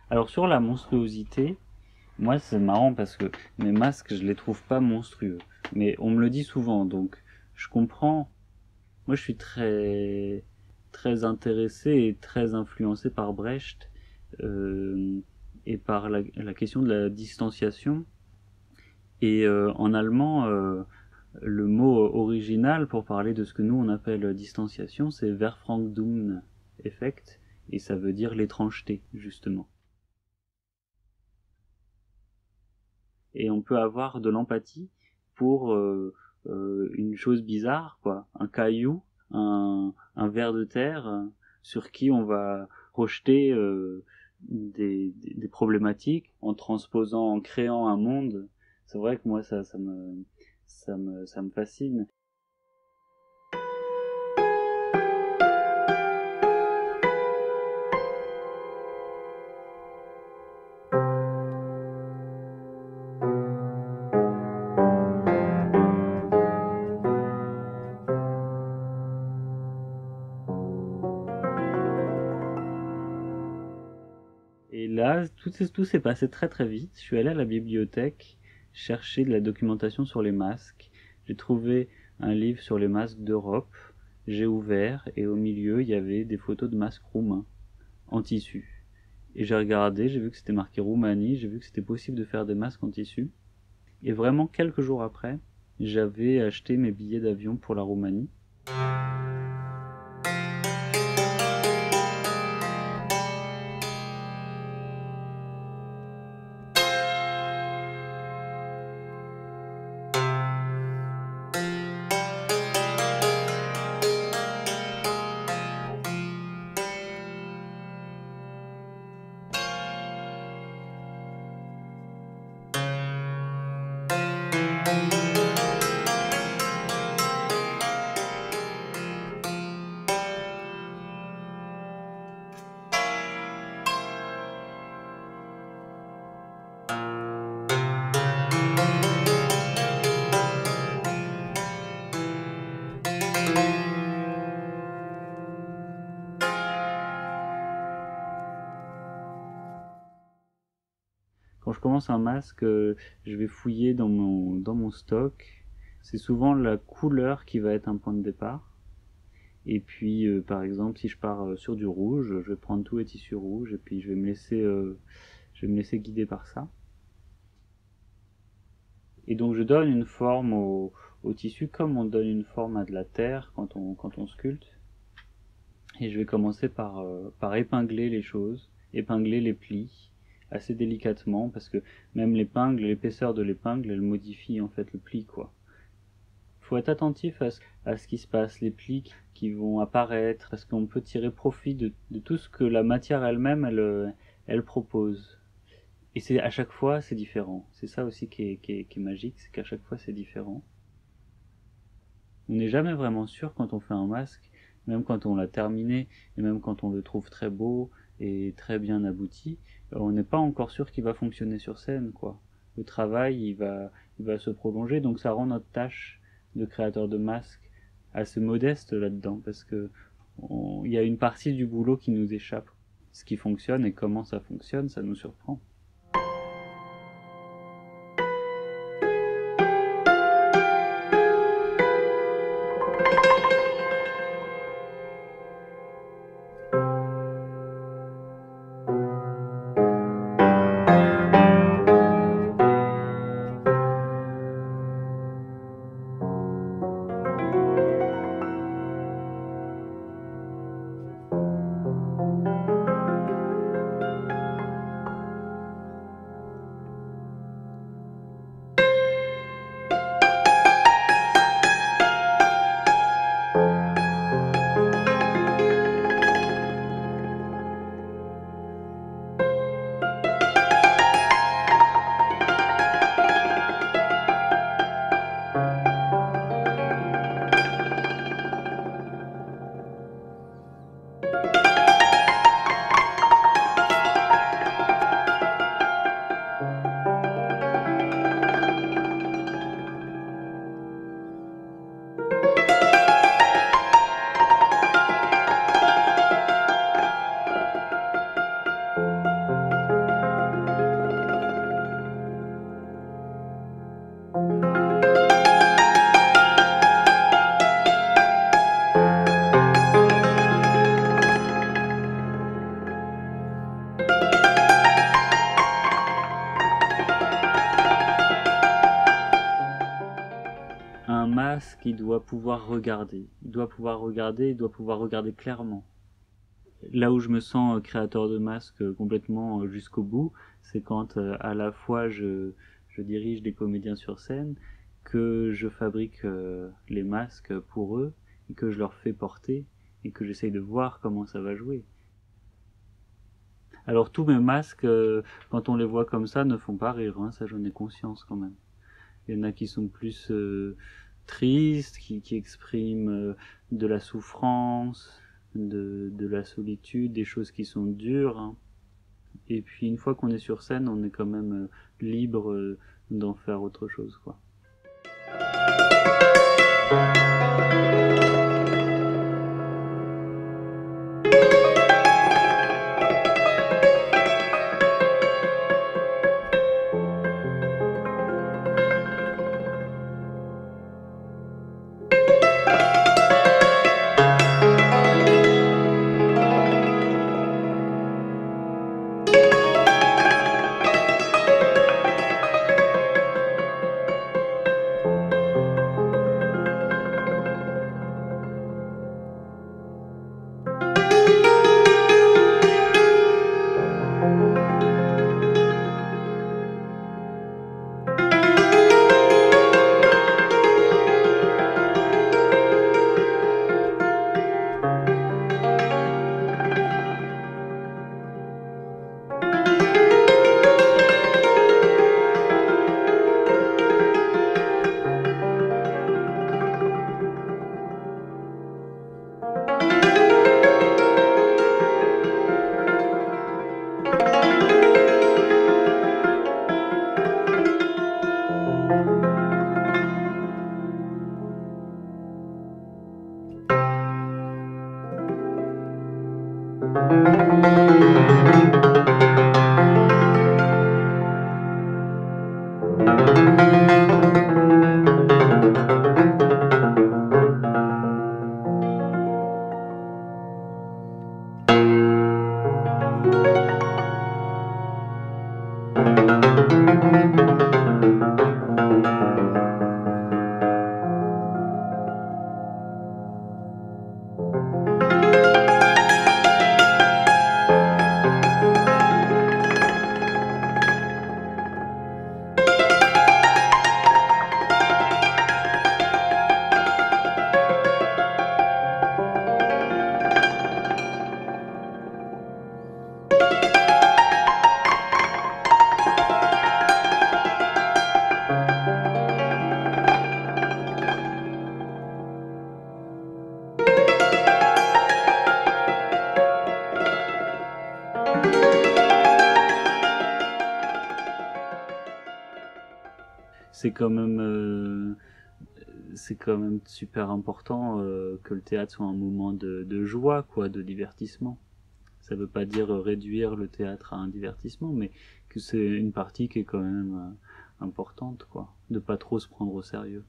Alors sur la monstruosité, moi c'est marrant parce que mes masques, je les trouve pas monstrueux. Mais on me le dit souvent, donc je comprends. Moi je suis très intéressé et très influencé par Brecht euh, et par la question de la distanciation. Et en allemand, le mot original pour parler de ce que nous on appelle distanciation, c'est Verfremdung Effekt, et ça veut dire l'étrangeté, justement. Et on peut avoir de l'empathie pour une chose bizarre, quoi. Un caillou, un ver de terre sur qui on va projeter des problématiques en transposant, en créant un monde. C'est vrai que moi, ça me fascine. Et là, tout s'est passé très très vite. Je suis allé à la bibliothèque chercher de la documentation sur les masques. J'ai trouvé un livre sur les masques d'Europe. J'ai ouvert et au milieu, il y avait des photos de masques roumains en tissu. Et j'ai regardé, j'ai vu que c'était marqué Roumanie, j'ai vu que c'était possible de faire des masques en tissu. Et vraiment, quelques jours après, j'avais acheté mes billets d'avion pour la Roumanie. Quand je commence un masque, je vais fouiller dans mon stock. C'est souvent la couleur qui va être un point de départ. Et puis, par exemple, si je pars sur du rouge, je vais prendre tous les tissus rouges et puis je vais me laisser guider par ça. Et donc, je donne une forme au tissu comme on donne une forme à de la terre quand on sculpte. Et je vais commencer par épingler les choses, épingler les plis assez délicatement parce que même l'épingle, l'épaisseur de l'épingle, elle modifie en fait le pli, quoi. Faut être attentif à ce qui se passe, les plis qui vont apparaître, parce qu'on peut tirer profit de tout ce que la matière elle-même elle propose. Et c'est à chaque fois c'est différent. C'est ça aussi qui est magique, c'est qu'à chaque fois c'est différent. On n'est jamais vraiment sûr quand on fait un masque, même quand on l'a terminé, et même quand on le trouve très beau et très bien abouti, on n'est pas encore sûr qu'il va fonctionner sur scène, quoi. Le travail, il va se prolonger, donc ça rend notre tâche de créateur de masques assez modeste là-dedans, parce que il y a une partie du boulot qui nous échappe. Ce qui fonctionne et comment ça fonctionne, ça nous surprend. masque, il doit pouvoir regarder. Il doit pouvoir regarder clairement. Là où je me sens créateur de masques complètement jusqu'au bout, c'est quand à la fois je dirige des comédiens sur scène, que je fabrique les masques pour eux, et que je leur fais porter, et que j'essaye de voir comment ça va jouer. Alors tous mes masques, quand on les voit comme ça, ne font pas rire, hein, ça j'en ai conscience quand même. Il y en a qui sont plus tristes, qui expriment de la souffrance, de la solitude, des choses qui sont dures, hein. Et puis une fois qu'on est sur scène, on est quand même libre d'en faire autre chose, quoi. C'est quand même super important que le théâtre soit un moment de joie, quoi, de divertissement. Ça veut pas dire réduire le théâtre à un divertissement, mais que c'est une partie qui est quand même importante, quoi, de pas trop se prendre au sérieux.